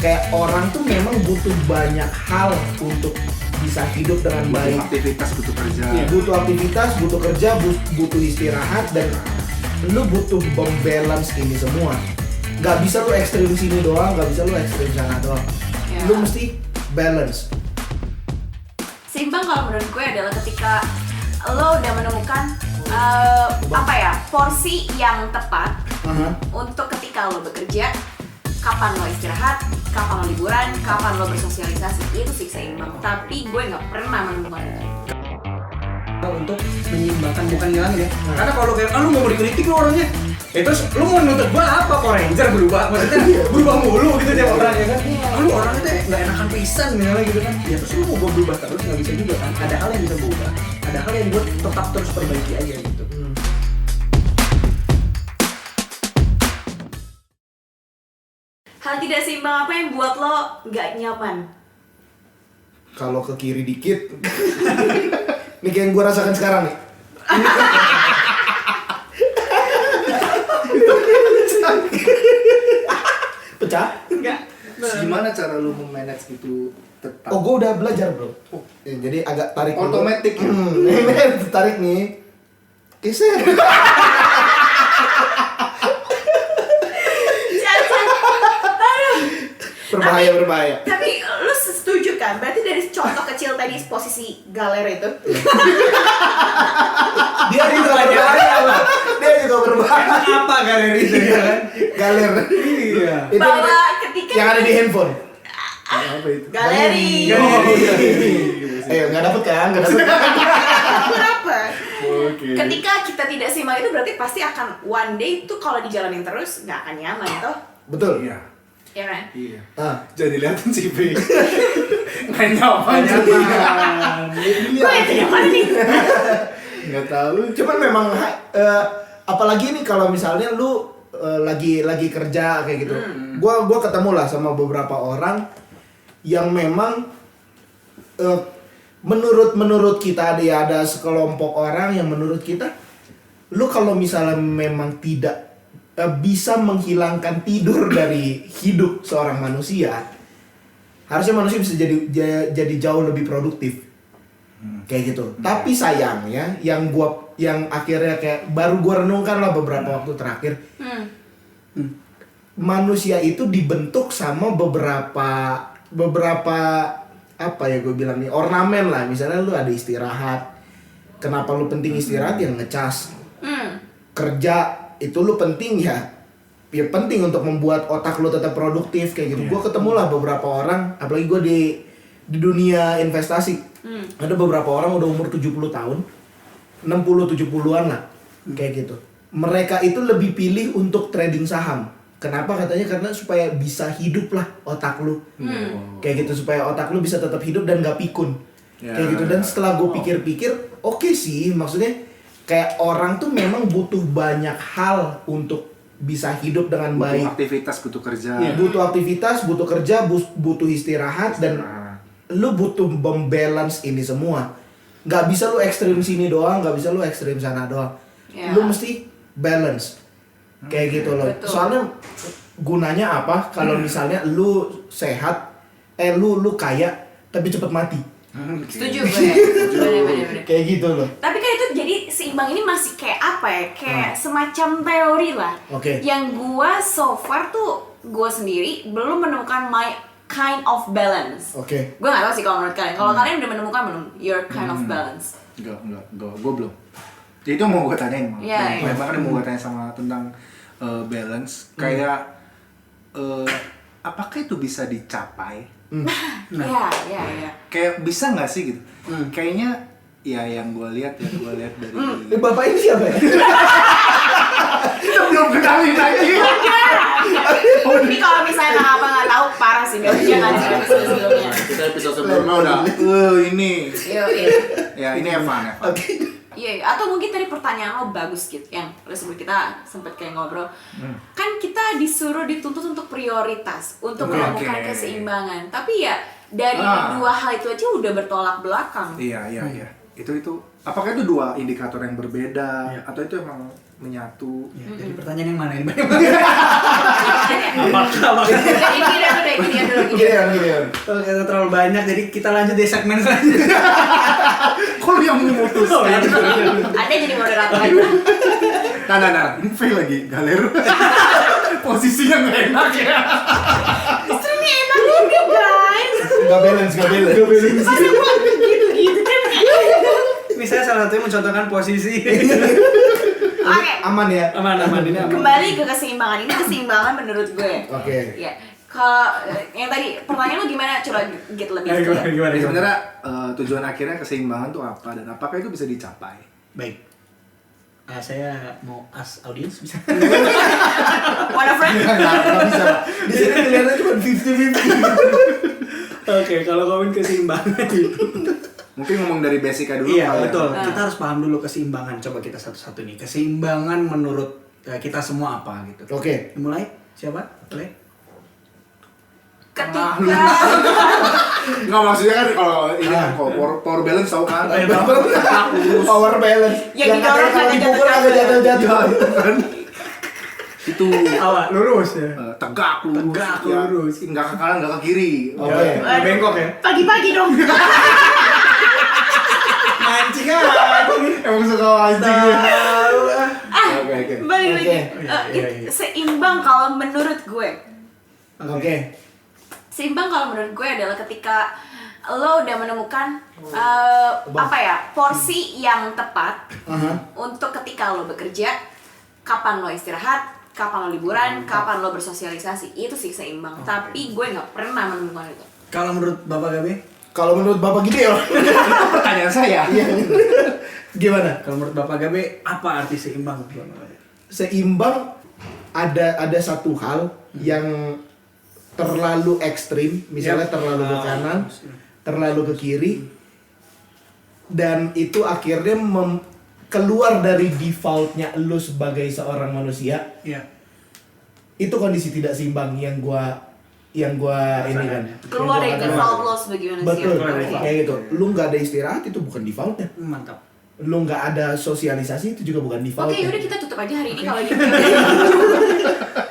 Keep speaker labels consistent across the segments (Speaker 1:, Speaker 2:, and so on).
Speaker 1: kayak orang tuh memang butuh banyak hal untuk bisa hidup dengan baik.
Speaker 2: Butuh aktivitas, butuh kerja.
Speaker 1: Butuh aktivitas, butuh kerja, butuh istirahat, dan lu butuh membalance ini semua. Gak bisa lu ekstrim sini doang, gak bisa lu ekstrim sana doang. Lu mesti balance.
Speaker 3: Seimbang kalau menurut gue adalah ketika lo udah menemukan porsi yang tepat untuk ketika lo bekerja, kapan lo istirahat, kapan lo liburan, kapan lo bersosialisasi, itu sih seimbang. Tapi gue nggak pernah menemukan itu.
Speaker 4: Untuk menyeimbangkan, bukan ngilangin ya. Karena kalau kayak lu mau dikritik lu orangnya, terus lu mau nuntut gua apa? Power Ranger berubah, maksudnya berubah mulu gitu tiap orang ya kan. Lu orangnya teh nggak enakan pisan misalnya gitu kan. Ya terus lu mau gua berubah terus nggak bisa juga kan. Ada hal yang bisa berubah, ada hal yang gua tetap terus perbaiki aja gitu.
Speaker 3: Hal tidak seimbang apa yang buat lo nggak nyaman?
Speaker 1: Kalau ke kiri dikit, ini kayak yang gue rasakan sekarang nih. Pecah?
Speaker 3: Enggak.
Speaker 2: Gimana cara lu memanage itu tetap?
Speaker 1: Oh, gue udah belajar bro. Ya, jadi agak tarik dulu.
Speaker 2: Otomatis ya?
Speaker 1: Ini tarik nih. Geser. Berbahaya.
Speaker 3: Tapi lu setuju kan? Berarti dari contoh kecil tadi posisi galer itu.
Speaker 1: Dia juga berbahaya. Dia juga berbahaya.
Speaker 4: Apa galeri itu ya kan?
Speaker 1: Galer.
Speaker 4: Iya.
Speaker 1: Itu
Speaker 3: Bahwa ketika
Speaker 1: yang ada di handphone.
Speaker 2: Apa itu?
Speaker 3: galeri.
Speaker 1: Ayo, nggak dapet kan? Nggak dapet.
Speaker 3: Kenapa?
Speaker 2: Oke.
Speaker 3: Ketika kita tidak seimbang itu berarti pasti akan one day itu kalau dijalanin terus nggak akan nyaman toh,
Speaker 1: Betul.
Speaker 2: Iya.
Speaker 3: ya kan?
Speaker 2: Iya.
Speaker 1: Ah.
Speaker 2: Jadi liatin si B. Nggak nyaman.
Speaker 3: Gue yang nyaman nih.
Speaker 2: Nggak tahu.
Speaker 1: Cuman memang apalagi nih kalau misalnya lu lagi kerja kayak gitu. Gua ketemu lah sama beberapa orang yang memang menurut kita ada sekelompok orang yang menurut kita lu kalau misalnya memang tidak bisa menghilangkan tidur dari hidup seorang manusia, harusnya manusia bisa jadi jauh lebih produktif. Kayak gitu. Tapi sayangnya yang akhirnya kayak baru gua renungkan lah beberapa waktu terakhir. Manusia itu dibentuk sama beberapa apa ya gue bilang nih, ornamen lah. Misalnya lu ada istirahat. Kenapa lu penting istirahat? Yang ngecas. Kerja itu lu penting ya penting untuk membuat otak lu tetap produktif kayak gitu. Gue ketemu lah beberapa orang, apalagi gue di dunia investasi. Ada beberapa orang udah umur 70 tahun, 60-70-an lah, kayak gitu. Mereka itu lebih pilih untuk trading saham. Kenapa? Katanya karena supaya bisa hidup lah otak lu. Kayak gitu, supaya otak lu bisa tetap hidup dan gak pikun. Kayak gitu. Dan setelah gue pikir-pikir, oke sih, maksudnya kayak orang tuh memang butuh banyak hal untuk bisa hidup dengan baik.
Speaker 2: Butuh aktivitas, butuh kerja.
Speaker 1: Butuh aktivitas, butuh kerja, butuh istirahat, dan lu butuh membalance ini semua. Gak bisa lu ekstrim sini doang, gak bisa lu ekstrim sana doang. Lu mesti balance. Kayak gitu loh.
Speaker 3: Betul.
Speaker 1: Soalnya gunanya apa kalau misalnya lu sehat, lu kaya tapi cepet mati.
Speaker 3: Setuju gue ya. Bener.
Speaker 1: Kayak gitu loh.
Speaker 3: Tapi kan itu jadi seimbang ini masih kayak apa ya? Kayak semacam teori lah.
Speaker 1: Oke.
Speaker 3: Yang gua so far tuh gua sendiri belum menemukan my kind of balance.
Speaker 1: Oke.
Speaker 3: Gue gak tahu sih kalau menurut kalian. Kalau kalian udah menemukan belum your kind of balance?
Speaker 2: Enggak, gue belum. Itu mau gue tanyain.
Speaker 3: Iya.
Speaker 2: Bahkan mau gue tanya sama tentang balance. Kayak apakah itu bisa dicapai?
Speaker 3: Iya.
Speaker 2: Kayak bisa nggak sih gitu? Kayaknya ya yang gue lihat dari.
Speaker 1: Bapak ini siapa ya?
Speaker 2: Kita belum kenalin lagi.
Speaker 3: Ini kalau misalnya apa nggak tahu parah sih biasanya kan sebelumnya.
Speaker 2: Kita episode sebelumnya udah. Ini.
Speaker 3: Iya.
Speaker 2: Ya ini Evan.
Speaker 1: Oke.
Speaker 3: Iya, atau mungkin tadi pertanyaan lo bagus gitu, yang sebelum kita sempet kayak ngobrol. Kan kita dituntut untuk prioritas, untuk menemukan keseimbangan. Tapi ya dari dua hal itu aja udah bertolak belakang.
Speaker 2: Iya. Itu apakah itu dua indikator yang berbeda atau itu emang menyatu?
Speaker 4: Jadi pertanyaan yang mana ini?
Speaker 3: Jadi gini dulu.
Speaker 1: Gini.
Speaker 4: Oke, terlalu banyak, jadi kita lanjut di segmen selanjutnya.
Speaker 2: Kok lu yang memutuskan?
Speaker 3: Anda jadi moderator aja.
Speaker 2: Nah, ini fail lagi, galer. Posisinya nggak enak ya.
Speaker 3: Justru ini enak juga guys.
Speaker 1: Gak balance.
Speaker 3: Masa gua gitu kan?
Speaker 4: Ini saya salah satunya mencontohkan posisi.
Speaker 3: Oke.
Speaker 1: Aman ya.
Speaker 4: Aman ini aman.
Speaker 3: Kembali ke keseimbangan. Ini keseimbangan menurut gue.
Speaker 1: Oke.
Speaker 3: Ya. Kalau yang tadi pertanyaan lu gimana? Coba get lebih clear.
Speaker 4: Gimana?
Speaker 2: Sebenarnya tujuan akhirnya keseimbangan tuh apa dan apakah itu bisa dicapai?
Speaker 4: Baik. Saya mau ask audience bisa.
Speaker 3: One of friend?
Speaker 1: Nggak bisa. Di sini pilihannya cuma 50-50.
Speaker 4: Oke, kalau ngomongin keseimbangan itu.
Speaker 2: Mungkin ngomong dari basicnya dulu.
Speaker 4: Iya,
Speaker 2: kali ya.
Speaker 4: betul. Kita harus paham dulu keseimbangan. Coba kita satu-satu nih. Keseimbangan menurut kita semua apa gitu.
Speaker 1: Oke.
Speaker 4: Mulai siapa? Boleh?
Speaker 3: Ketika
Speaker 2: Nggak, maksudnya kan kalau ini kan power balance tau kan?
Speaker 1: Power balance.
Speaker 3: Yang didorong
Speaker 1: kalau
Speaker 3: agak
Speaker 1: dipukul agak
Speaker 3: jatuh-jatuh.
Speaker 1: jatuh-jatuh.
Speaker 2: Kan? Itu
Speaker 4: Awak lurus ya.
Speaker 2: tegak
Speaker 4: Tegak,
Speaker 2: ya.
Speaker 4: lurus.
Speaker 2: Nggak ke kanan nggak ke kiri.
Speaker 1: Oke.
Speaker 4: Bengkok ya.
Speaker 3: pagi-pagi dong.
Speaker 4: Mancing aja.
Speaker 2: Emang suka mancing ya. Oke.
Speaker 3: Balik lagi.
Speaker 1: Oke.
Speaker 4: Iya.
Speaker 3: Seimbang kalau menurut gue.
Speaker 1: Oke.
Speaker 3: Seimbang kalau menurut gue adalah ketika lo udah menemukan porsi yang tepat untuk ketika lo bekerja, kapan lo istirahat, kapan lo liburan, kapan lo bersosialisasi. Itu sih seimbang. Tapi gue nggak pernah menemukan itu.
Speaker 4: Kalau menurut Bapak Gabe?
Speaker 1: Kalau menurut Bapak Gideon,
Speaker 2: Pertanyaan saya.
Speaker 1: gimana?
Speaker 4: Kalau menurut Bapak Gabe, apa arti seimbang?
Speaker 1: Seimbang ada satu hal yang terlalu ekstrim, misalnya terlalu ke kanan, terlalu ke kiri, dan itu akhirnya keluar dari defaultnya lu sebagai seorang manusia.
Speaker 4: Iya.
Speaker 1: Itu kondisi tidak seimbang yang gua ini kan.
Speaker 3: Keluar dari
Speaker 1: Yang gua
Speaker 3: default
Speaker 1: katakan.
Speaker 3: lo sebagai manusia.
Speaker 1: Betul,
Speaker 3: Oke.
Speaker 1: kayak gitu. Lu nggak ada istirahat itu bukan defaultnya.
Speaker 4: Mantap.
Speaker 1: Lu nggak ada sosialisasi itu juga bukan defaultnya.
Speaker 3: Oke, yaudah kita tutup aja hari ini kalau gitu.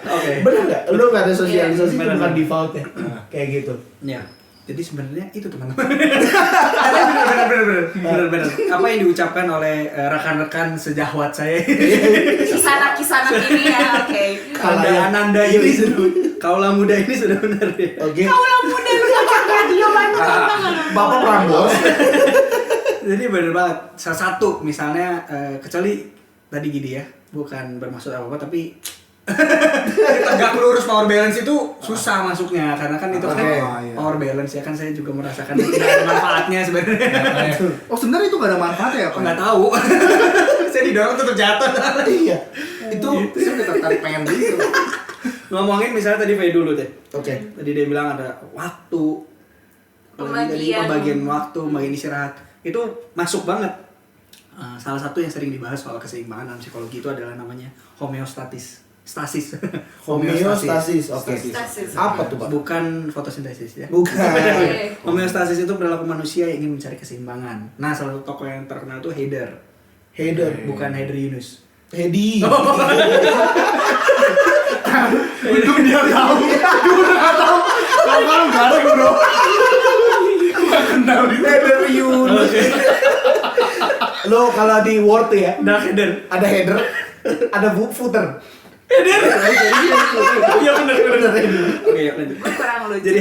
Speaker 4: Oke.
Speaker 1: Bener nggak? Lu nggak ada sosialisasi itu
Speaker 4: Bener.
Speaker 1: bukan defaultnya. Kayak gitu.
Speaker 4: Ya. Jadi sebenarnya itu teman-teman. Benar. Apa yang diucapkan oleh rekan-rekan sejawat saya?
Speaker 3: Kisanak ini ya, oke.
Speaker 4: Ananda ini sudah, kaulah muda ini sudah benar ya.
Speaker 1: Oke.
Speaker 3: Kaulah muda lu ngajak radio banget.
Speaker 1: Bapak Prambors.
Speaker 4: Jadi benar banget. Salah satu misalnya kecuali tadi gini ya, bukan bermaksud apa-apa tapi tegak lurus power balance itu susah masuknya karena kan itu kan
Speaker 1: Oke.
Speaker 4: power balance ya kan saya juga merasakan tidak ada manfaatnya sebenarnya.
Speaker 2: Oh sebenarnya itu nggak ada manfaatnya ya Pak?
Speaker 4: Nggak tahu. Saya didorong tetap jatuh.
Speaker 1: Iya.
Speaker 2: Itu saya udah tertarik pengen gitu.
Speaker 4: Ngomongin misalnya tadi Faye dulu deh.
Speaker 1: Oke.
Speaker 4: Tadi dia bilang ada waktu, pembagian waktu, pembagian istirahat itu masuk banget. Salah satu yang sering dibahas soal keseimbangan dalam psikologi itu adalah namanya homeostasis.
Speaker 1: Homeostasis. Oke.
Speaker 3: Stasis.
Speaker 1: Apa tuh, Pak?
Speaker 4: Bukan fotosintesis ya.
Speaker 1: Bukan.
Speaker 4: Homeostasis itu perilaku manusia yang ingin mencari keseimbangan. Nah, salah satu tokoh yang terkenal itu Heider.
Speaker 1: Header.
Speaker 4: Bukan Heider Yunus.
Speaker 1: Hedi.
Speaker 2: Untung dia tahu. Dia udah nggak tahu. Kalau nggak ada bro. Nggak kenal itu.
Speaker 1: Header Yunus. Lo kalau di Word ya,
Speaker 4: Nah, Heider.
Speaker 1: ada header, ada footer.
Speaker 4: Iya benar. Oke, lanjut.
Speaker 3: Gue kurang lucu.
Speaker 4: Jadi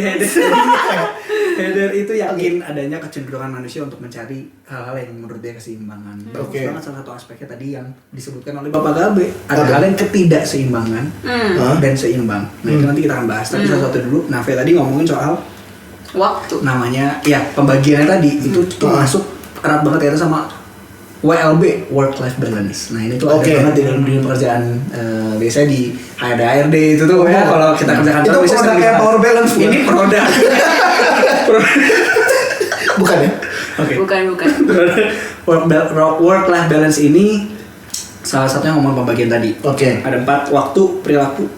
Speaker 4: Heider itu yakin adanya kecenderungan manusia untuk mencari hal-hal yang menurut dia keseimbangan. Bagus
Speaker 1: Oke.
Speaker 4: banget salah satu aspeknya tadi yang disebutkan oleh Bapak Gabe. Ada hal yang ketidakseimbangan dan seimbang. Nah itu nanti kita akan bahas. Tapi satu-satu dulu. Nah Faye tadi ngomongin soal
Speaker 3: waktu.
Speaker 4: namanya, ya pembagiannya tadi itu masuk erat banget ya sama WLB, work life balance. Nah ini tuh ada
Speaker 1: Oke.
Speaker 4: banget di dalam dunia pekerjaan biasanya di HRD itu tuh ya kalau kita kerja kantor
Speaker 1: Itu
Speaker 4: biasanya sering
Speaker 1: produknya
Speaker 4: dibahas.
Speaker 1: Power Balance, bukan?
Speaker 4: Ini produk.
Speaker 1: Bukan ya?
Speaker 4: Oke.
Speaker 3: Bukan.
Speaker 4: Work life balance ini salah satunya ngomong pembagian tadi.
Speaker 1: Oke.
Speaker 4: Ada 4 waktu, perilaku,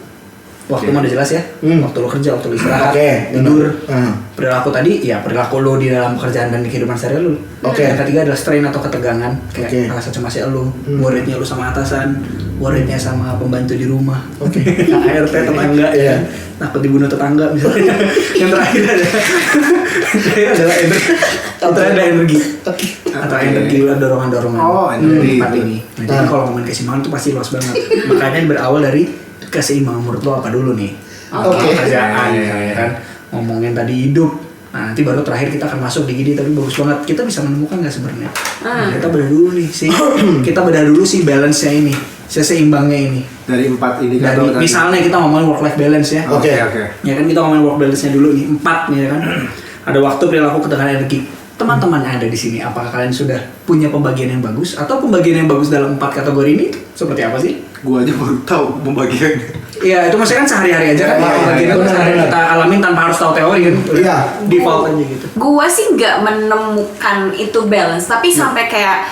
Speaker 4: Waktu mah udah jelas ya. Waktu lo kerja, waktu lo istirahat,
Speaker 1: Oke,
Speaker 4: tidur.
Speaker 1: benar.
Speaker 4: Perilaku tadi ya perilaku lo di dalam pekerjaan dan di kehidupan sehari lo.
Speaker 1: Oke.
Speaker 4: Yang ketiga adalah strain atau ketegangan, kayak
Speaker 1: Oke.
Speaker 4: rasa cemasnya lo, worriednya lo sama atasan, worriednya sama pembantu di rumah.
Speaker 1: Oke.
Speaker 4: ART tetangga ya.
Speaker 1: Iya.
Speaker 4: Takut dibunuh tetangga misalnya. Yang terakhir adalah energi. Yang terakhir ada energi. Atau energi dorongan-dorongan.
Speaker 2: Oh, energi.
Speaker 4: Empat ini. Nah, jadi kalau ngomongin keseimbangan itu pasti luas banget. Makanya berawal dari keseimbangan menurut lo apa dulu nih?
Speaker 1: Oke.
Speaker 4: Pekerjaan ya kan. Ngomongin tadi hidup. Nah, nanti baru terakhir kita akan masuk di gini, tapi bagus banget. Kita bisa menemukan nggak sebenarnya? Nah, kita bedah dulu nih sih. Kita bedah dulu sih balance-nya ini, seimbangnya ini.
Speaker 2: Dari 4
Speaker 4: Dari
Speaker 2: indikator tadi.
Speaker 4: misalnya kita ngomongin work life balance ya.
Speaker 2: Oke.
Speaker 4: Ya kan kita ngomongin work balance-nya dulu nih, 4 nih ya kan. Ada waktu, perilaku, ketegangan, energi. Teman-teman yang ada di sini, apakah kalian sudah punya pembagian yang bagus atau pembagian yang bagus dalam 4 kategori ini seperti apa sih?
Speaker 2: Gua aja baru tahu pembagiannya.
Speaker 4: Iya, itu maksudnya kan sehari-hari aja kan.
Speaker 1: Iya,
Speaker 4: Pembagian itu
Speaker 1: benar,
Speaker 4: sehari
Speaker 1: benar.
Speaker 4: kita alamin tanpa harus tahu teori kan.
Speaker 1: Iya.
Speaker 4: Default aja gitu.
Speaker 3: Gua sih nggak menemukan itu balance, tapi sampai kayak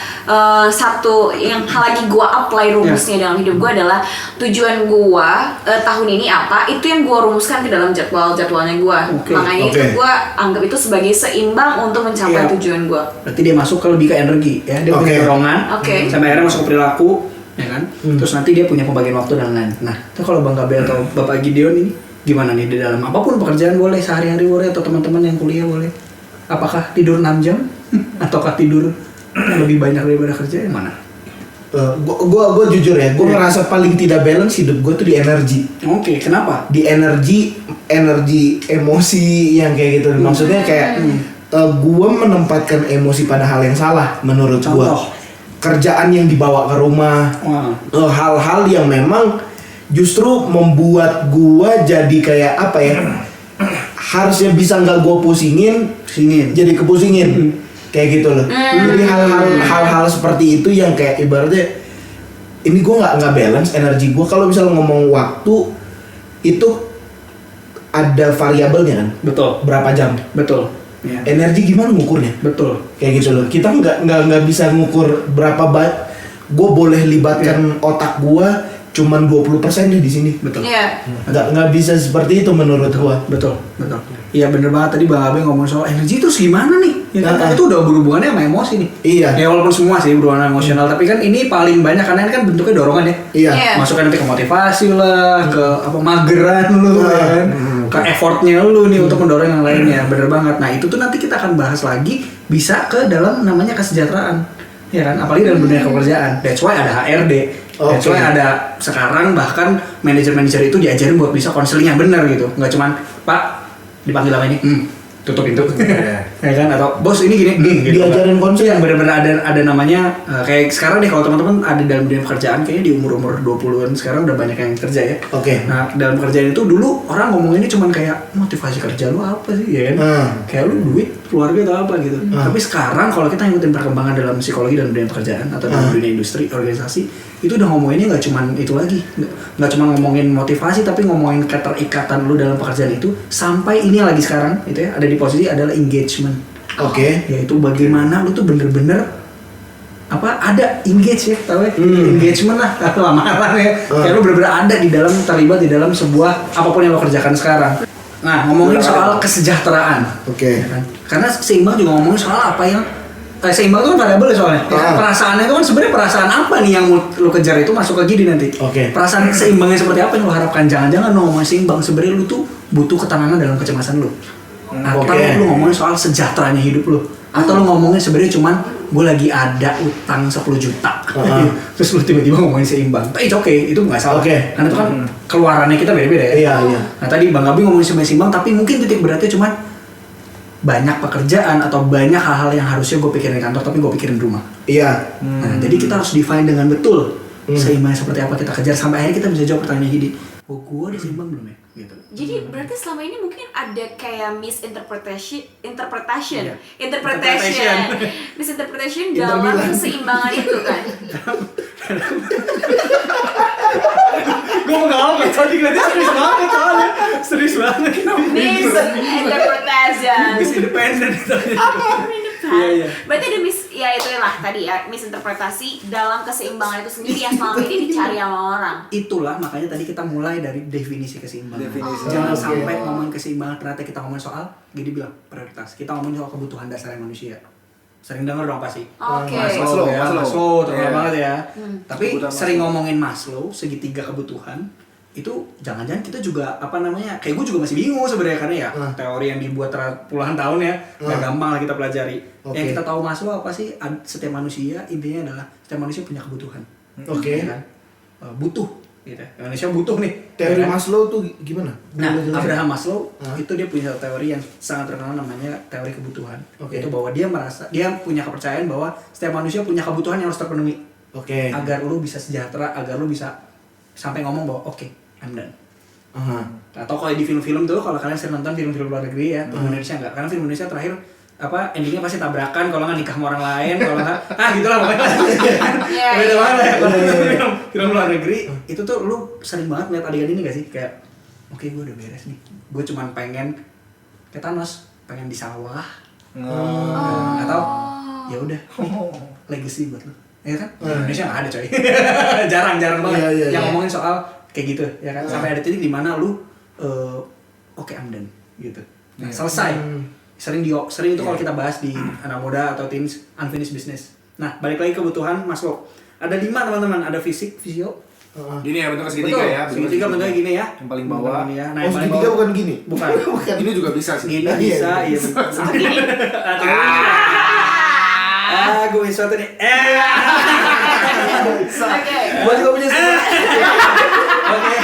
Speaker 3: satu yang lagi gua apply rumusnya dalam hidup gua adalah tujuan gua tahun ini apa, itu yang gua rumuskan ke dalam jadwalnya gua.
Speaker 4: Oke,
Speaker 3: Makanya itu gua anggap itu sebagai seimbang untuk mencapai
Speaker 4: Iya.
Speaker 3: tujuan gua.
Speaker 4: Berarti dia masuk ke lebih ke energi ya. Dia punya
Speaker 1: Oke.
Speaker 4: dorongan.
Speaker 3: Oke.
Speaker 4: Sampai akhirnya masuk ke perilaku ya kan. Terus nanti dia punya pembagian waktu dan lain. Nah, itu kalau Bang Gabriel atau Bapak Gideon ini gimana nih di dalam apapun pekerjaan boleh, sehari-hari boleh, atau teman-teman yang kuliah boleh. Apakah tidur 6 jam ataukah tidur yang lebih banyak daripada kerja, yang mana?
Speaker 1: Gue jujur ya, gue ngerasa paling tidak balance hidup gue tuh di energi.
Speaker 4: Oke, kenapa?
Speaker 1: Di energi emosi yang kayak gitu. Maksudnya kayak gue menempatkan emosi pada hal yang salah menurut gue.
Speaker 4: Contoh?
Speaker 1: Kerjaan yang dibawa ke rumah,
Speaker 4: Wah.
Speaker 1: hal-hal yang memang justru membuat gue jadi kayak apa ya? Harusnya bisa nggak gue pusingin, jadi kepusingin. Kayak gitu loh. Jadi hal-hal seperti itu yang kayak ibaratnya ini gue nggak balance energi gue. Kalau misalnya ngomong waktu itu ada variabelnya kan,
Speaker 4: Betul.
Speaker 1: berapa jam.
Speaker 4: Betul. Ya.
Speaker 1: Energi gimana ngukurnya?
Speaker 4: Betul.
Speaker 1: Kayak gitu loh. Kita nggak bisa ngukur berapa banyak. Gue boleh libatkan otak gue cuman 20% nih di sini.
Speaker 4: Betul.
Speaker 3: Iya.
Speaker 1: Nggak bisa seperti itu menurut gue.
Speaker 4: Betul. Iya bener banget tadi Bang Abe ngomong soal energi terus gimana nih? Ya kan itu udah berhubungannya sama emosi nih.
Speaker 1: Iya.
Speaker 4: Ya walaupun semua sih berhubungan emosional, tapi kan ini paling banyak karena ini kan bentuknya dorongan ya.
Speaker 1: Iya.
Speaker 3: Iya.
Speaker 4: Masukkan nanti ke motivasi lah, ke apa mageran lu kan, ke effortnya lu nih untuk mendorong yang lainnya. Bener banget. Nah itu tuh nanti kita akan bahas lagi bisa ke dalam namanya kesejahteraan, ya kan? Apalagi dalam dunia pekerjaan. That's why ada HRD. That's why ada sekarang bahkan manajer-manajer itu diajarin buat bisa konseling yang benar gitu. Nggak cuman Pak dipanggil apa ini, tutup pintu, ya kan? Atau bos ini gini, gitu.
Speaker 1: Diajarin konsep
Speaker 4: yang benar-benar ada namanya kayak sekarang deh kalau teman-teman ada dalam dunia pekerjaan kayaknya di umur 20-an sekarang udah banyak yang kerja ya.
Speaker 1: Oke.
Speaker 4: Nah dalam pekerjaan itu dulu orang ngomonginnya cuman kayak motivasi kerja lu apa sih ya kan? Kayak lu duit keluarga atau apa gitu. Tapi sekarang kalau kita ngikutin perkembangan dalam psikologi dan dunia pekerjaan atau dalam dunia industri organisasi itu udah ngomonginnya nggak cuman itu lagi, nggak cuma ngomongin motivasi tapi ngomongin keterikatan lu dalam pekerjaan itu sampai ini lagi sekarang itu ya ada di posisi adalah engagement.
Speaker 1: Oke.
Speaker 4: Yaitu bagaimana lu tuh bener-bener apa ada engage ya tahu ya engagement lah atau lamaran ya kayak lu bener-bener ada di dalam terlibat di dalam sebuah apapun yang lo kerjakan sekarang. Nah ngomongin soal kesejahteraan,
Speaker 1: Oke.
Speaker 4: ya kan? Karena seimbang juga ngomongin soal apa yang seimbang itu kan variabel soalnya. Ya, perasaannya itu kan sebenarnya perasaan apa nih yang lu kejar itu masuk ke gini nanti.
Speaker 1: Oke.
Speaker 4: Perasaan seimbangnya seperti apa yang lu harapkan? Jangan-jangan lu ngomongin seimbang sebenarnya lu tuh butuh ketenangan dalam kecemasan lu. Atau lu ngomongin soal sejahteranya hidup lu. Atau lu ngomongin sebenarnya cuman gue lagi ada utang 10 juta. Terus lu tiba-tiba ngomongin seimbang. Tapi oke, itu nggak salah.
Speaker 1: Oke.
Speaker 4: Karena itu kan keluarannya kita beda-beda ya.
Speaker 1: Iya.
Speaker 4: Nah tadi Bang Gabi ngomongin seimbang, tapi mungkin titik beratnya cuman banyak pekerjaan atau banyak hal-hal yang harusnya gue pikirin di kantor tapi gue pikirin di rumah.
Speaker 1: Iya.
Speaker 4: Nah, jadi kita harus define dengan betul seimbangnya seperti apa kita kejar sampai akhirnya kita bisa jawab pertanyaan Hidi. Oh, gue udah seimbang belum ya? Gitu.
Speaker 3: Jadi berarti selama ini mungkin ada kayak misinterpretation
Speaker 4: Iya.
Speaker 3: misinterpretation dalam keseimbangan itu kan.
Speaker 4: Gue mau ngomong tadi dia serius banget soalnya. Serius banget.
Speaker 3: Misinterpretation.
Speaker 4: Independen itu.
Speaker 3: Independent.
Speaker 4: Iya, iya.
Speaker 3: Berarti ada ya itulah tadi ya, misinterpretasi dalam keseimbangan itu sendiri yang selama ini dicari sama orang.
Speaker 4: Itulah makanya tadi kita mulai dari definisi keseimbangan.
Speaker 2: Definisi.
Speaker 4: Jangan
Speaker 1: Oke.
Speaker 4: sampai ngomongin keseimbangan ternyata kita ngomongin soal gini bilang prioritas. Kita ngomongin soal kebutuhan dasar manusia. Sering denger dong pasti.
Speaker 3: Oke.
Speaker 2: Maslow.
Speaker 4: Ya, Maslow terkenal
Speaker 2: Iya.
Speaker 4: banget ya. Tapi
Speaker 2: Kebutuhan
Speaker 4: sering
Speaker 2: Maslow.
Speaker 4: ngomongin Maslow, segitiga kebutuhan. Itu jangan-jangan kita juga apa namanya, kayak gue juga masih bingung sebenarnya karena ya teori yang dibuat puluhan tahun ya, nggak gampang lah kita pelajari.
Speaker 1: Oke.
Speaker 4: Yang kita tahu Maslow apa sih? Setiap manusia intinya adalah setiap manusia punya kebutuhan.
Speaker 1: Oke.
Speaker 4: Ya kan? Butuh gitu. Manusia butuh nih.
Speaker 1: Teori
Speaker 4: ya kan?
Speaker 1: Maslow tuh gimana?
Speaker 4: Nah,
Speaker 1: Boleh jelasin?
Speaker 4: Abraham Maslow itu dia punya satu teori yang sangat terkenal namanya teori kebutuhan.
Speaker 1: Oke.
Speaker 4: Itu bahwa dia punya kepercayaan bahwa setiap manusia punya kebutuhan yang harus terpenuhi
Speaker 1: Oke.
Speaker 4: agar lu bisa sejahtera, agar lu bisa sampai ngomong bahwa oke, I'm done.
Speaker 1: Aha.
Speaker 4: Atau kalau di film-film tuh, kalau kalian sering nonton film-film luar negeri ya, film Indonesia enggak, karena film Indonesia terakhir apa endingnya pasti tabrakan, kalau nggak nikah sama orang lain, kalau nggak gitulah pokoknya.
Speaker 3: Iya,
Speaker 4: Beda
Speaker 3: iya.
Speaker 4: banget ya kalau film luar negeri itu tuh lu sering banget ngeliat adegan ini gak sih kayak oke, gue udah beres nih, gue cuman pengen kayak Thanos, pengen di sawah, atau ya udah nih, legacy buat lu, ya kan? Di Indonesia nggak ada coy, jarang banget
Speaker 1: Iya, iya,
Speaker 4: yang
Speaker 1: iya.
Speaker 4: ngomongin soal kayak gitu, ya kan? Sampai ada titik di mana lu oke, I'm done gitu, nah, selesai. Sering itu kalau kita bahas di anak muda atau teens, unfinished business. Nah, balik lagi kebutuhan Maslow. Ada 5 teman-teman, ada fisik, fisio.
Speaker 2: Gini ya bentuknya segitiga
Speaker 4: Betul,
Speaker 2: ya.
Speaker 4: segitiga bentuknya gini ya.
Speaker 2: Yang paling bawah.
Speaker 4: Gini ya. Nah,
Speaker 1: Oh,
Speaker 4: yang paling
Speaker 1: segitiga
Speaker 4: bawah
Speaker 1: bukan gini.
Speaker 4: bukan.
Speaker 2: Ini juga bisa sih.
Speaker 4: Gini
Speaker 1: Iya,
Speaker 4: bisa,
Speaker 1: iya.
Speaker 4: iya. Gue bisa sesuatu nih.
Speaker 3: Oke.
Speaker 1: Gua juga punya
Speaker 4: Oke.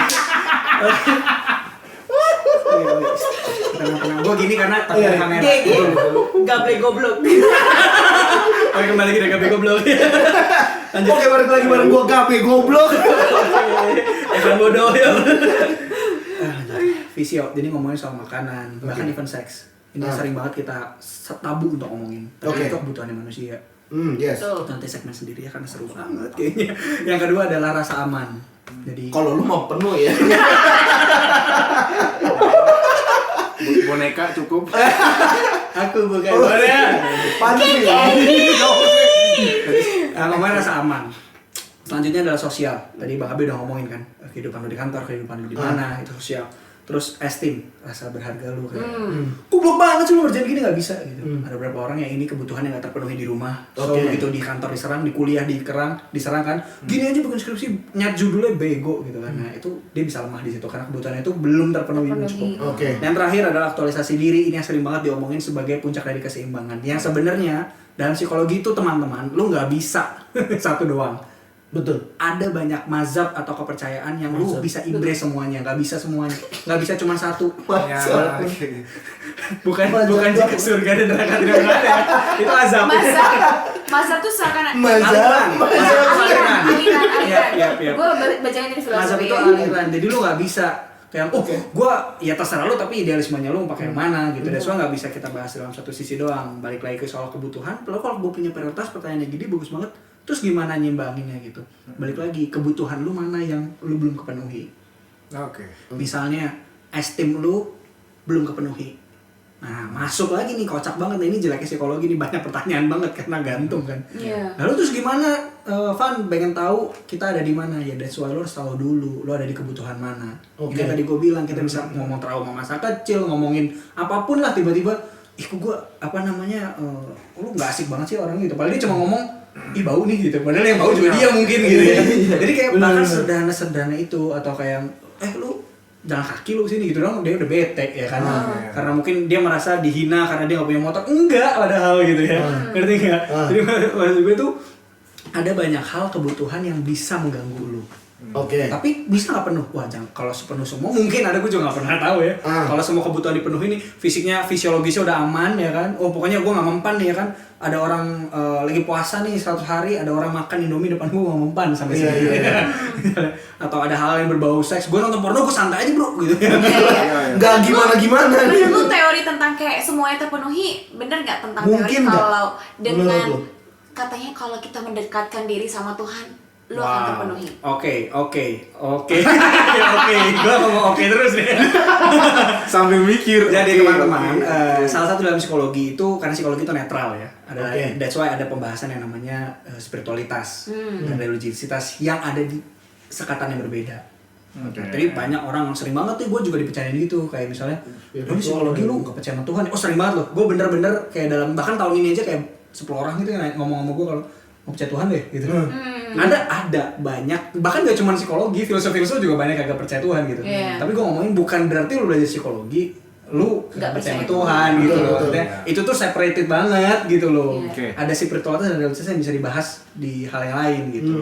Speaker 4: Tenang-tenang. Gue gini karena takut
Speaker 1: Iya.
Speaker 4: ada kamera.
Speaker 3: Gigi, gablek goblok.
Speaker 4: Oke, kembali lagi dari KP Goblok. Lanjut.
Speaker 1: Oke, balik lagi bareng gua Gabe goblok.
Speaker 4: Evan bodoh ya. Visio, jadi ngomongin soal makanan, bahkan even seks. Ini sering banget kita tabu untuk ngomongin. Tapi
Speaker 1: Oke.
Speaker 4: itu kebutuhannya manusia.
Speaker 1: Yes.
Speaker 3: Betul.
Speaker 4: Nanti segmen sendiri ya karena seru banget kayaknya. Yang kedua adalah rasa aman. Jadi
Speaker 1: Kalau lu mau penuh ya.
Speaker 2: Boneka cukup.
Speaker 4: aku bukan Korea.
Speaker 1: Panik ya.
Speaker 4: Ngomongin rasa aman. Selanjutnya adalah sosial. Tadi Bang Abe udah ngomongin kan, kehidupan lu di kantor, kehidupan lu di mana, itu sosial. Terus esteem, rasa berharga lu kayak goblok banget sih lu ngerjain gini, nggak bisa gitu. Ada beberapa orang yang ini kebutuhan yang nggak terpenuhi di rumah. So
Speaker 1: Oke.
Speaker 4: begitu di kantor diserang, di kuliah diserang kan. Gini aja bikin skripsi, nyat judulnya bego gitu kan. Nah, itu dia bisa lemah di situ karena kebutuhannya itu belum terpenuhi. Cukup.
Speaker 1: Oke.
Speaker 4: Yang terakhir adalah aktualisasi diri. Ini yang sering banget diomongin sebagai puncak dari keseimbangan. Yang sebenarnya dalam psikologi itu teman-teman, lu nggak bisa satu doang.
Speaker 1: Betul.
Speaker 4: Ada banyak mazhab atau kepercayaan yang lu bisa embrace semuanya, nggak bisa semuanya, nggak bisa cuma satu.
Speaker 2: Ya, oke.
Speaker 4: Bukan jika surga dan neraka tidak ada ya. Itu azab.
Speaker 3: Masa tuh seakan
Speaker 4: Aliran.
Speaker 3: aliran.
Speaker 4: Iya.
Speaker 3: Gue bacain ini
Speaker 4: Mazhab
Speaker 3: filosofi.
Speaker 4: itu aliran. Jadi lu nggak bisa kayak gua ya terserah lu tapi idealismenya lu mau pakai yang mana gitu. Dan soalnya nggak bisa kita bahas dalam satu sisi doang. Balik lagi ke soal kebutuhan. Lalu kalau gua punya prioritas, pertanyaannya gini bagus banget. Terus gimana nyimbanginnya gitu? Balik lagi, kebutuhan lu mana yang lu belum kepenuhi?
Speaker 2: Oke.
Speaker 4: Misalnya esteem lu belum kepenuhi. Nah, masuk lagi nih, kocak banget. Nah, ini jeleknya psikologi nih, banyak pertanyaan banget karena gantung kan.
Speaker 3: Iya.
Speaker 4: Lalu terus gimana, Van, pengen tahu kita ada di mana? Ya that's why lu harus tahu dulu, lu ada di kebutuhan mana.
Speaker 1: Oke.
Speaker 4: Ini tadi gue bilang, kita bisa ngomong trauma masa kecil, ngomongin apapun lah, tiba-tiba gue lu gak asik banget sih orang gitu. Padahal dia cuma ngomong, ih bau nih gitu. Padahal yang bau juga dia mungkin gitu ya. Jadi kayak bahkan sederhana itu, atau kayak, lu jalan kaki lu sini gitu dong, dia udah bete ya kan. Karena mungkin dia merasa dihina karena dia gak punya motor. Enggak, padahal gitu ya. Ngerti gak? Jadi maksud gue tuh ada banyak hal kebutuhan yang bisa mengganggu lu.
Speaker 1: Oke.
Speaker 4: Tapi bisa nggak penuh? Wah, jangan. Kalau sepenuh semua mungkin ada, gue juga nggak pernah tahu ya. Kalau semua kebutuhan dipenuhi nih, fisiknya, fisiologisnya udah aman ya kan. Oh pokoknya gue nggak mempan nih ya kan. Ada orang lagi puasa nih 100 hari, ada orang makan Indomie depan gue nggak mempan sampai sini. Atau ada hal yang berbau seks, gue nonton porno gue santai aja bro gitu.
Speaker 1: Nggak gimana-gimana.
Speaker 3: Menurut lu teori tentang kayak semuanya terpenuhi, bener nggak tentang
Speaker 1: Mungkin
Speaker 3: teori
Speaker 1: nggak?
Speaker 3: kalau dengan
Speaker 1: Menurut lu?
Speaker 3: katanya kalau kita mendekatkan diri sama Tuhan, lu akan terpenuhi.
Speaker 4: Oke. Gue ngomong oke terus deh.
Speaker 2: Sambil mikir.
Speaker 4: Jadi
Speaker 2: oke,
Speaker 4: teman-teman,
Speaker 2: oke.
Speaker 4: salah satu dalam psikologi itu, karena psikologi itu netral ya. Ada,
Speaker 1: Oke.
Speaker 4: that's why ada pembahasan yang namanya spiritualitas dan religiositas yang ada di sekatan yang berbeda.
Speaker 2: Oke.
Speaker 4: Jadi banyak orang yang sering banget nih, gue juga dipercayain gitu, kayak misalnya, lu di psikologi lu gak percaya sama Tuhan ya? Oh sering banget loh, gue bener-bener kayak dalam, bahkan tahun ini aja kayak 10 orang gitu yang ngomong sama gue kalau mau percaya Tuhan deh gitu. Ada banyak, bahkan gak cuma psikologi, filosofi juga banyak yang gak percaya Tuhan gitu.
Speaker 3: Iya.
Speaker 4: Tapi gue ngomongin bukan berarti lu belajar psikologi lu
Speaker 3: Nggak
Speaker 4: percaya sama
Speaker 3: percaya
Speaker 4: Tuhan gitu
Speaker 1: Betul,
Speaker 4: loh.
Speaker 1: betul.
Speaker 4: Maksudnya itu tuh separated banget gitu loh.
Speaker 3: Iya.
Speaker 2: Oke.
Speaker 4: Ada spiritualitas dan religiositas yang bisa dibahas di hal yang lain gitu.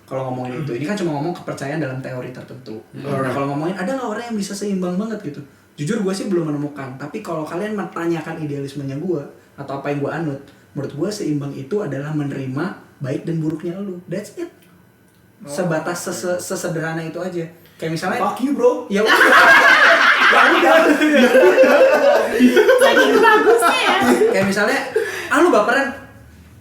Speaker 4: Kalau ngomongin itu, ini kan cuma ngomong kepercayaan dalam teori tertentu. Nah, kalau ngomongin ada nggak orang yang bisa seimbang banget gitu? Jujur gue sih belum menemukan. Tapi kalau kalian menanyakan idealismenya gue atau apa yang gue anut, menurut gue seimbang itu adalah menerima baik dan buruknya lu. That's it. Sebatas sesederhana itu aja. Kayak misalnya,
Speaker 1: Fuck you bro.
Speaker 4: ya udah.
Speaker 3: Saking bagusnya ya.
Speaker 4: Kayak misalnya, lu baperan.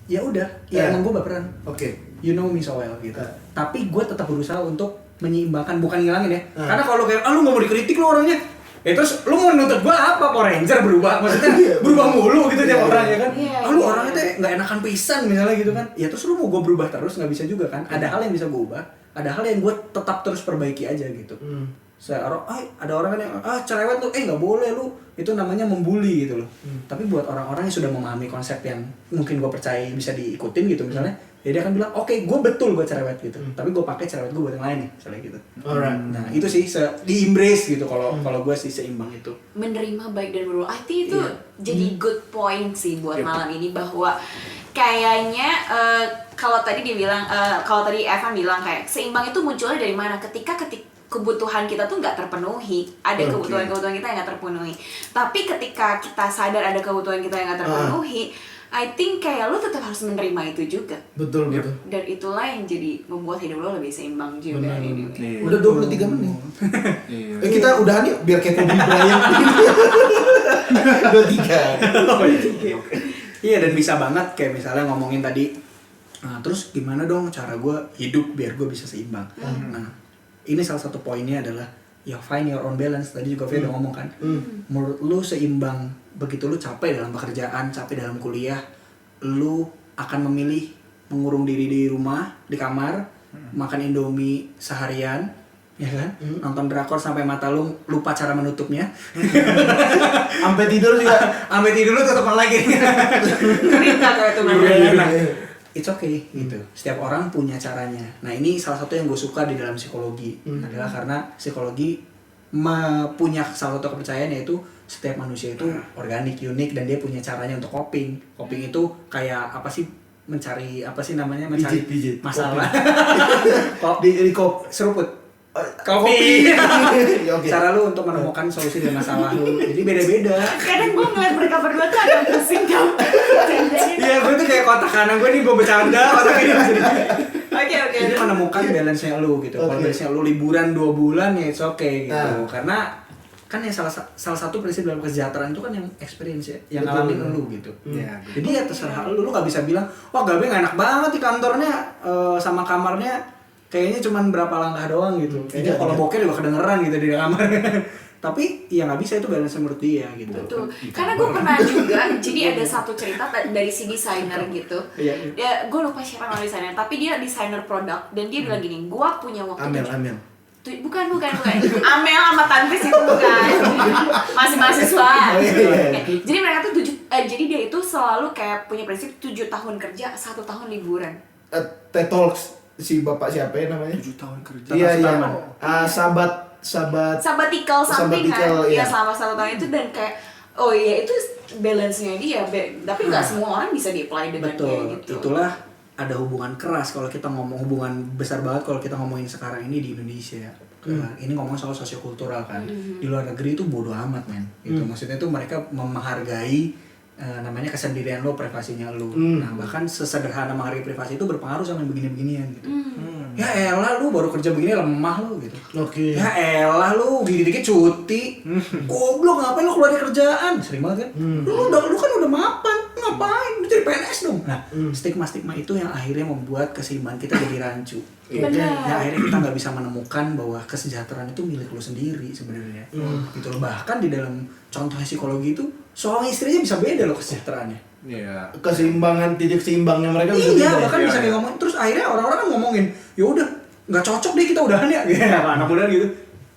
Speaker 4: Ya udah, ya
Speaker 1: Eh.
Speaker 4: emang gue baperan.
Speaker 1: Oke.
Speaker 4: You know me so well gitu.
Speaker 1: Eh.
Speaker 4: Tapi gue tetap berusaha untuk menyeimbangkan, bukan ngilangin ya.
Speaker 1: Eh.
Speaker 4: Karena kalau kayak, lu nggak mau dikritik lu orangnya. Ya terus lu mau nuntut gue apa? Power Ranger berubah? Maksudnya
Speaker 1: Iya,
Speaker 4: berubah mulu gitu tiap
Speaker 1: Iya,
Speaker 4: orang
Speaker 1: iya.
Speaker 4: ya kan?
Speaker 3: Iya,
Speaker 4: Lu
Speaker 3: iya.
Speaker 4: orangnya tuh nggak enakan pisan misalnya gitu kan? Ya terus lu mau gue berubah terus nggak bisa juga kan? Ada hal yang bisa gue ubah, ada hal yang gue tetap terus perbaiki aja gitu. Ada orang kan yang cerewet tuh, nggak boleh lu, itu namanya membuli gitu loh. Tapi buat orang-orang yang sudah memahami konsep yang mungkin gue percaya bisa diikutin gitu misalnya, ya dia akan bilang, oke, gue betul gue cerewet gitu, tapi gue pakai cerewet gue buat yang lain nih, misalnya gitu.
Speaker 1: Alright.
Speaker 4: Nah itu sih di-embrace gitu kalau gue sih seimbang itu.
Speaker 3: Menerima baik dan buruk. I think itu
Speaker 4: Iya.
Speaker 3: jadi good point sih buat malam ini, bahwa kayaknya kalau tadi dibilang, kalau tadi Evan bilang kayak seimbang itu munculnya dari mana? Ketika kebutuhan kita tuh nggak terpenuhi, ada
Speaker 1: Oke.
Speaker 3: kebutuhan kita yang nggak terpenuhi. Tapi ketika kita sadar ada kebutuhan kita yang nggak terpenuhi, I think kayak lu tetap harus menerima itu juga.
Speaker 1: Betul betul.
Speaker 3: Dan itulah yang jadi membuat hidup lo lebih seimbang juga.
Speaker 1: Benar,
Speaker 3: anyway.
Speaker 2: Iya.
Speaker 1: Udah 23 menit.
Speaker 2: Iya.
Speaker 1: Kita udahan yuk biar kayak Kobe Bryant. 23.
Speaker 4: Iya, dan bisa banget kayak misalnya ngomongin tadi, terus gimana dong cara gue hidup biar gue bisa seimbang. Nah, ini salah satu poinnya adalah ya find your own balance. Tadi juga Fia udah ngomong kan, menurut lu seimbang begitu lu capek dalam pekerjaan, capek dalam kuliah, lu akan memilih mengurung diri di rumah, di kamar, makan Indomie seharian, ya kan? Nonton drakor sampai mata lu lupa cara menutupnya.
Speaker 1: Sampai tidur juga.
Speaker 4: Sampai tidur lu tetep lagi.
Speaker 3: Cerita kayak itu
Speaker 1: Iya,
Speaker 3: namanya.
Speaker 1: iya.
Speaker 4: It's okay gitu. Setiap orang punya caranya. Nah ini salah satu yang gue suka di dalam psikologi adalah karena psikologi punya salah satu kepercayaan, yaitu setiap manusia itu organik, unik, dan dia punya caranya untuk coping. Coping itu kayak apa sih? Mencari apa sih namanya? Mencari
Speaker 1: Pijit.
Speaker 4: masalah.
Speaker 1: Di kop.
Speaker 4: Seruput. Kopi.
Speaker 1: Ya, oke.
Speaker 4: Cara lu untuk menemukan solusi dari masalah lu. Jadi beda-beda.
Speaker 3: Kadang gue ngeliat mereka berdua tuh agak pusing tau.
Speaker 4: Iya, gue tuh kayak kotak kanan gue nih gue bercanda, kotak ini masih
Speaker 3: Oke.
Speaker 4: Jadi menemukan balance-nya lu gitu. Kalau
Speaker 1: Oke.
Speaker 4: balance-nya lu liburan 2 bulan ya it's okay gitu.
Speaker 1: Nah.
Speaker 4: Karena kan yang salah satu prinsip dalam kesejahteraan itu kan yang experience ya, yang
Speaker 1: Betul.
Speaker 4: ngalamin lu gitu.
Speaker 2: Iya,
Speaker 4: Jadi ya terserah lu gak bisa bilang, wah Gabe gak enak banget di kantornya, sama kamarnya kayaknya cuman berapa langkah doang gitu. Kayaknya kalau bokeh juga kedengeran gitu di kamar. Tapi ya nggak bisa, itu balance menurut dia gitu.
Speaker 3: Betul. Karena gue pernah juga, jadi ada satu cerita dari si desainer gitu.
Speaker 4: Iya.
Speaker 3: Ya, gue lupa siapa nama desainer, tapi dia desainer produk dan dia bilang gini, gue punya waktu
Speaker 1: Amel.
Speaker 3: bukan. Amel sama Tantris itu bukan. Masih mahasiswa.
Speaker 1: Oh, iya.
Speaker 3: Oke. Jadi mereka tuh jadi dia itu selalu kayak punya prinsip 7 tahun kerja, 1 tahun liburan.
Speaker 1: TED Talks si bapak siapa ya namanya?
Speaker 2: 7 tahun kerja.
Speaker 1: Iya iya.
Speaker 4: Sutarman.
Speaker 3: Sabbatical something
Speaker 1: Sabbatical,
Speaker 3: kan.
Speaker 1: iya.
Speaker 3: Ya selama 1 tahun itu, dan kayak oh iya itu balance-nya dia, tapi nggak semua orang bisa di-apply dengan
Speaker 4: Betul,
Speaker 3: kayak gitu.
Speaker 4: itulah ada hubungan keras kalau kita ngomong, hubungan besar banget kalau kita ngomongin sekarang ini di Indonesia. Ini ngomong soal sosiokultural kan. Di luar negeri itu bodo amat men. Gitu. Maksudnya itu mereka menghargai namanya kesendirian lo, privasinya lo. Nah bahkan sesederhana menghargai privasi itu berpengaruh sama yang begini-beginian gitu. Ya elah lu baru kerja begini lemah lu gitu.
Speaker 1: Oke.
Speaker 4: Ya elah lu dikit-dikit cuti. Goblok, ngapain lu keluar dari kerjaan? Sering banget kan? Lu kan udah mapan, ngapain? Lu jadi PNS dong. Nah, stigma-stigma itu yang akhirnya membuat keseimbangan kita jadi rancu.
Speaker 3: Benar.
Speaker 4: Ya, akhirnya kita nggak bisa menemukan bahwa kesejahteraan itu milik lu sendiri sebenarnya. Gitu loh. Bahkan di dalam contoh psikologi itu suami istrinya bisa beda loh kesejahteraannya.
Speaker 2: Iya.
Speaker 1: Keseimbangan, titik seimbangnya mereka bisa
Speaker 4: Iya,
Speaker 1: beda.
Speaker 4: bahkan
Speaker 2: Iya,
Speaker 4: bisa
Speaker 2: iya.
Speaker 4: kayak ngomong. Terus akhirnya orang-orang kan ngomongin, ya udah nggak cocok deh kita udahan ya. Anak muda gitu.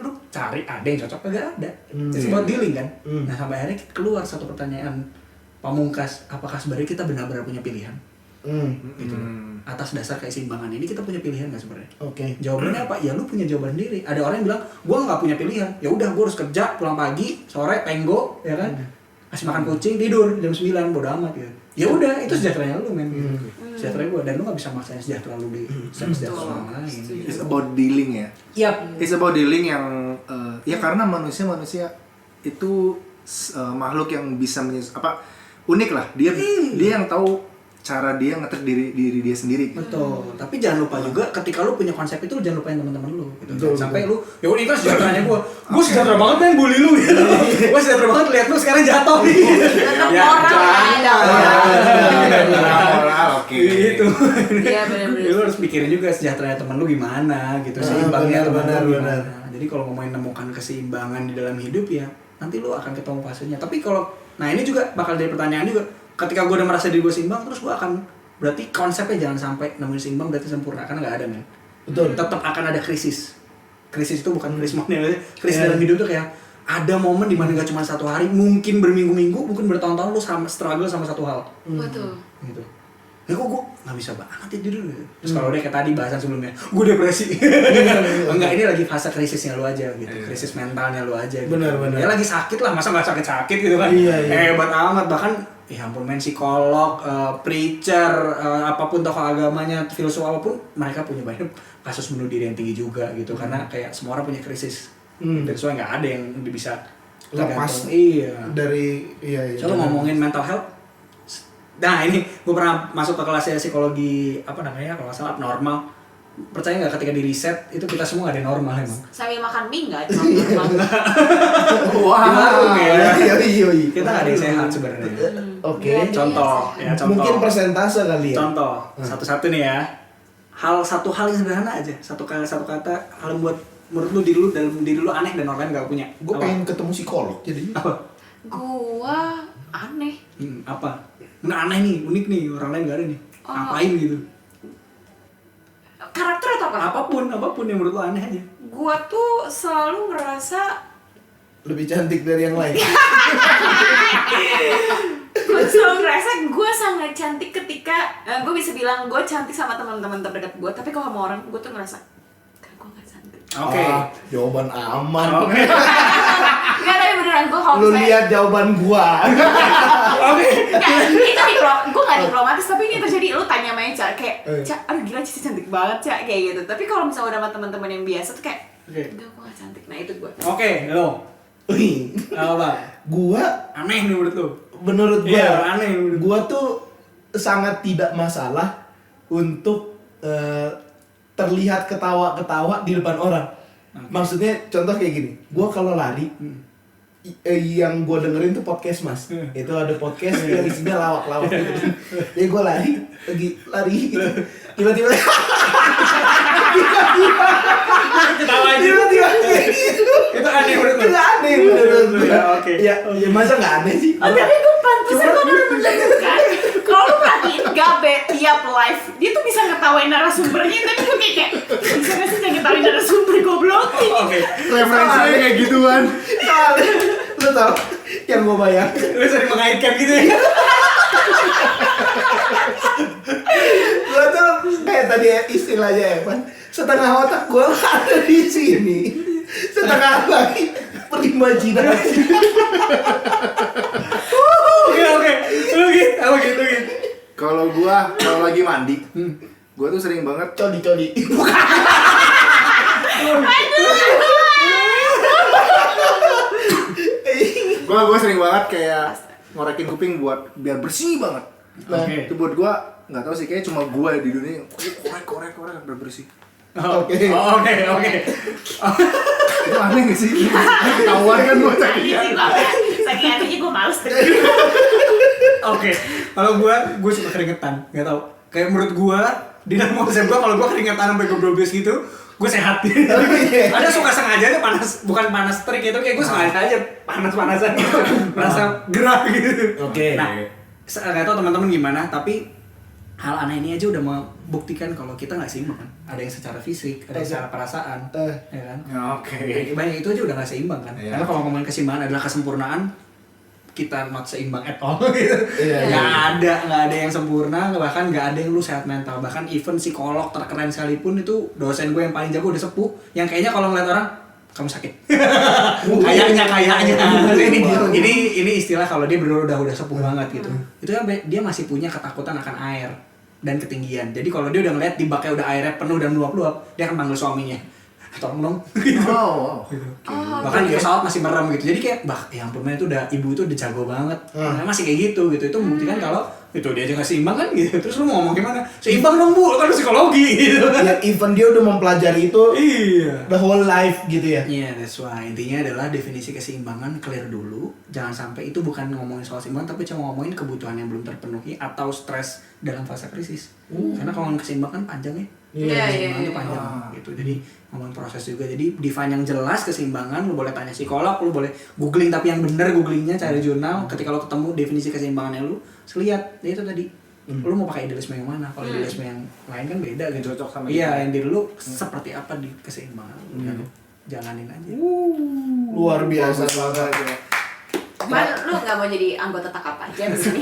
Speaker 4: Lu cari ada yang cocok kagak ada. It's about dealing kan. Nah sampai akhirnya keluar satu pertanyaan pamungkas, apakah sebenarnya kita benar-benar punya pilihan? Gitu. Atas dasar keseimbangan ini kita punya pilihan nggak sebenarnya?
Speaker 1: Oke.
Speaker 4: Jawabannya apa? Ya lu punya jawaban sendiri. Ada orang yang bilang, gua nggak punya pilihan. Ya udah, gua harus kerja, pulang pagi, sore tenggo, ya kan? Kasih makan kucing, tidur jam 9, bodo amat gitu. Ya udah, itu sejahteranya lu men. Gitu. Sejahtera gua, dan lu nggak bisa maksain sejahtera lu di sejahtera orang lain.
Speaker 2: It's about dealing ya.
Speaker 4: Yap.
Speaker 2: It's about dealing yang ya karena manusia itu makhluk yang bisa unik lah. Dia yang tahu cara dia nge-treat diri dia sendiri.
Speaker 4: Betul. Tapi jangan lupa juga ketika lu punya konsep itu lu jangan lupain teman-teman lu gitu.
Speaker 1: Betul,
Speaker 4: Jangan sampai lu ya udah itu sejahteranya gua sejahtera banget main bully lu gitu. Gua sejahtera banget lihat lu sekarang jatuh gitu.
Speaker 3: Tetap moral ada
Speaker 2: Moral, oke.
Speaker 4: Gitu.
Speaker 3: Iya benar-benar.
Speaker 4: Lu harus pikirin juga sejahteranya teman lu gimana gitu, seimbangnya teman lu gimana. Jadi kalau ngomongin nemukan keseimbangan di dalam hidup ya nanti lu akan ketemu fasenya. Tapi kalau nah ini juga bakal jadi pertanyaan juga. Ketika gue udah merasa diri gue seimbang, terus gue akan berarti konsepnya jangan sampai nemuin seimbang berarti sempurna, karena nggak ada men.
Speaker 1: Betul.
Speaker 4: Tetap akan ada krisis. Krisis itu bukan krisis moneter, krisis dalam hidup tuh kayak ada momen dimana nggak cuma satu hari, mungkin berminggu-minggu, mungkin bertahun-tahun lu sama struggle sama satu hal.
Speaker 3: Betul.
Speaker 4: Gitu. Ya kok gue nggak bisa banget ya dulu gitu. Terus kalau udah kayak tadi bahasan sebelumnya, gue depresi. Enggak, ini lagi fase krisisnya lu aja gitu, krisis mentalnya lu aja. Gitu.
Speaker 1: Benar.
Speaker 4: Ya lagi sakit lah, masa nggak sakit-sakit gitu kan?
Speaker 1: Iya.
Speaker 4: Hebat amat, bahkan ya ampun men, psikolog, preacher, apapun tokoh agamanya, filsuf apapun, mereka punya banyak kasus bunuh diri yang tinggi juga gitu, karena kayak semua orang punya krisis. Dan soalnya nggak ada yang bisa
Speaker 1: Lepas
Speaker 4: Iya.
Speaker 1: dari iya.
Speaker 4: Coba ngomongin mental health. Nah ini gue pernah masuk ke kelasnya psikologi apa namanya kalau nggak salah abnormal. Percaya nggak ketika di riset itu kita semua nggak ada yang normal emang.
Speaker 3: Sambil makan mie nggak cuma normal.
Speaker 4: Wow.
Speaker 1: Iya.
Speaker 4: Kita nggak ada yang sehat sebenarnya.
Speaker 1: Oke.
Speaker 4: Contoh ya contoh.
Speaker 1: Mungkin persentase kali ya.
Speaker 4: Contoh satu-satu nih ya. Satu hal yang sederhana aja. Satu kata hal yang buat menurut lu diri lu aneh dan orang lain nggak punya.
Speaker 1: Gue pengen ketemu psikolog jadi.
Speaker 4: Apa?
Speaker 3: Gua aneh.
Speaker 4: Apa? Nah, aneh nih, unik nih, orang lain nggak ada nih. Ngapain gitu?
Speaker 3: Karakter atau apa?
Speaker 4: Apapun yang menurut lu aneh aja.
Speaker 3: Gua tuh selalu ngerasa
Speaker 1: Lebih cantik dari yang lain.
Speaker 3: gue selalu ngerasa gue sangat cantik ketika gue bisa bilang gue cantik sama teman-teman terdekat gue, tapi kalau sama orang gue tuh ngerasa kan gue gak cantik.
Speaker 4: Oke.
Speaker 1: Jawaban aman.
Speaker 4: Oke.
Speaker 3: Nggak, tapi beneran gue kalau
Speaker 1: Lu
Speaker 3: misalnya
Speaker 1: lihat jawaban gua.
Speaker 3: gue gak diplomatis, tapi ini terjadi. Lu tanya sama Ca kayak Ca, aduh gila Cici cantik banget Ca, kayak gitu. Tapi kalau misalnya udah sama teman-teman yang biasa tuh kayak enggak, gue gak cantik. Nah itu gue.
Speaker 4: Oke, lo.
Speaker 1: Wih,
Speaker 4: Apa?
Speaker 1: gua
Speaker 4: Aneh nih menurut lu?
Speaker 1: menurut gua
Speaker 4: Iya, aneh.
Speaker 1: gua tuh sangat tidak masalah untuk terlihat ketawa-ketawa di depan orang. Maksudnya contoh kayak gini, gua kalau lari yang gue dengerin tuh podcast mas, itu ada podcast yang isinya lawak-lawak gitu. Jadi gue lari gitu, tiba-tiba
Speaker 4: Ketawa aja.
Speaker 1: tiba-tiba kayak gitu.
Speaker 4: Itu aneh menurut lu?
Speaker 1: Itu aneh menurut gue.
Speaker 4: Ya, oke.
Speaker 1: Ya masa nggak aneh sih?
Speaker 3: Tapi gue pantasnya gue udah menunjukkan kalau lu perhatiin Gabe tiap live dia tuh bisa ngetawain narasumbernya, tapi gue kayak bisa nggak sih ngetawain narasumber goblok.
Speaker 4: Oke.
Speaker 2: Referensinya kayak gituan.
Speaker 1: Soalnya lu tau yang gue bayang,
Speaker 4: Lu sering mengaitkan gitu ya?
Speaker 1: gue tuh kayak tadi istilahnya Evan, setengah otak gue ada di sini, setengah lagi berimajinasi.
Speaker 4: Oke. Lu gitu.
Speaker 2: Kalau gua lagi mandi, gua tuh sering banget
Speaker 1: Codi.
Speaker 2: gua sering banget kayak ngorekin kuping biar bersih banget.
Speaker 1: Nah,
Speaker 4: Oke.
Speaker 2: Itu buat gua nggak tahu sih, kayak cuma gua di dunia yang korek biar bersih.
Speaker 1: Oke.
Speaker 4: Oke.
Speaker 2: Itu aneh gak sih? Ketahuan kan gua tadi.
Speaker 3: Saking anehnya gue males dengerin.
Speaker 4: Oke, kalau gue suka keringetan, nggak tahu. Kayak menurut gue di dalam konsep gue, kalau gue keringetan sampai gue blobes gitu, gue sehat. Ada suka sengaja aja panas, bukan panas terik itu, kayak gue sengaja aja panas-panasan gitu, merasa gerah gitu.
Speaker 1: Oke.
Speaker 4: Nah, nggak tahu teman-teman gimana, tapi hal aneh ini aja udah membuktikan kalau kita nggak seimbang kan. Ada yang secara fisik, ada yang secara perasaan, ya kan?
Speaker 2: Oke.
Speaker 4: Banyak itu aja udah nggak seimbang kan.
Speaker 2: Iya.
Speaker 4: Karena kalau ngomongin keseimbangan adalah kesempurnaan, kita not seimbang at all gitu.
Speaker 1: Iya.
Speaker 4: Nggak ada yang sempurna, bahkan nggak ada yang lu sehat mental. Bahkan even psikolog terkeren sekalipun itu dosen gue yang paling jago udah sepuh, yang kayaknya kalau ngeliat orang kamu sakit. kayaknya. ini istilah kalau dia bener udah sepuh banget gitu. Itu kan dia masih punya ketakutan akan air dan ketinggian. Jadi kalau dia udah ngeliat di baknya udah airnya penuh dan meluap-luap, dia akan panggil suaminya. Tolong dong.
Speaker 2: Oh.
Speaker 4: Bahkan di pesawat masih merem gitu. Jadi kayak ya ampun, itu ibu itu udah jago banget. Nah, masih kayak gitu. Itu membuktikan kalau itu dia aja nggak seimbang kan gitu. Terus lu mau ngomong gimana? Seimbang dong bu, kan psikologi gitu.
Speaker 1: Ya, even dia udah mempelajari itu
Speaker 4: Iya.
Speaker 1: the whole life gitu ya.
Speaker 4: Iya, that's why. Intinya adalah definisi keseimbangan clear dulu. Jangan sampai itu bukan ngomongin soal seimbang, tapi cuma ngomongin kebutuhan yang belum terpenuhi atau stres dalam fase krisis. Karena kalau ngomongin keseimbangan kan panjang ya. Keseimbangan itu panjang gitu. Jadi ngomongin proses juga. Jadi define yang jelas keseimbangan. Lu boleh tanya psikolog, lu boleh googling tapi yang bener googlingnya, cari jurnal. Ketika lo ketemu definisi keseimbangannya lu, lihat ya itu tadi. Lu mau pakai idealisme yang mana? Kalau idealisme yang lain kan beda gitu.
Speaker 2: Cocok sama
Speaker 4: iya, yang diri lu seperti apa di keseimbangan. Jalanin aja.
Speaker 1: Luar biasa banget.
Speaker 3: Cuman lu nggak mau jadi anggota takap aja di sini.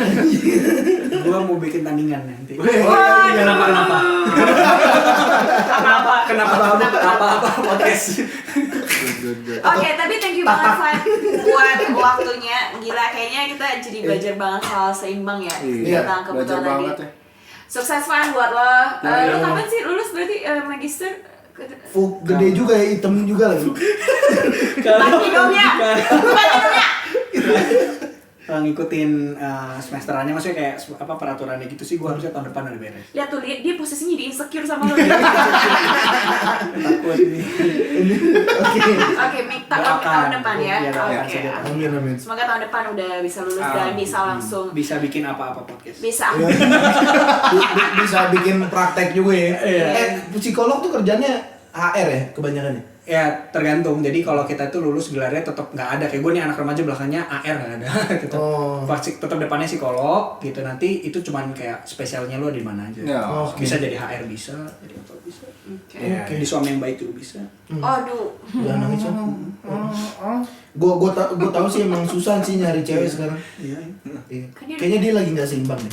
Speaker 4: Gua mau bikin tandingan nanti. Kenapa podcast?
Speaker 2: Good.
Speaker 3: Oke, tapi thank you banget Fan buat waktunya. Gila, kayaknya kita jadi belajar banget soal seimbang ya.
Speaker 2: Iya,
Speaker 3: Tentang kebutuhan
Speaker 2: belajar banget
Speaker 3: tadi.
Speaker 2: ya.
Speaker 3: Sukses Fan buat lo. Lo kapan sih lulus berarti magister?
Speaker 1: Gede juga ya, hitam juga lagi.
Speaker 3: Mati dong ya.
Speaker 4: Kalau ngikutin semesterannya, maksudnya kayak apa peraturannya gitu sih, gua harusnya tahun depan udah beres.
Speaker 3: Lihat tuh, dia posisinya di insecure sama lo.
Speaker 4: Takut ini.
Speaker 3: Oke, tahun depan ya.
Speaker 4: Iya, doakan
Speaker 3: Oke.
Speaker 4: saja.
Speaker 1: Amin.
Speaker 3: Semoga tahun depan udah bisa lulus dan bisa langsung
Speaker 4: Bisa bikin apa-apa podcast.
Speaker 3: bisa.
Speaker 1: Bisa bikin praktek juga ya.
Speaker 4: Iya.
Speaker 1: Psikolog tuh kerjanya HR ya kebanyakan ya.
Speaker 4: Ya tergantung. Jadi kalau kita tuh lulus gelarnya tetap nggak ada. Kayak gue nih anak remaja belakangnya AR nggak ada. Gitu. Tetap depannya psikolog gitu. Nanti itu cuman kayak spesialnya lo di mana aja.
Speaker 2: Ya,
Speaker 4: Bisa jadi HR bisa, jadi apa bisa.
Speaker 3: Oke.
Speaker 4: Jadi suami yang baik juga bisa.
Speaker 3: Aduh.
Speaker 1: Jangan nangis ya. Gue tahu sih emang susah sih nyari cewek sekarang.
Speaker 4: Iya.
Speaker 1: Iya. Kayaknya dia lagi nggak seimbang nih.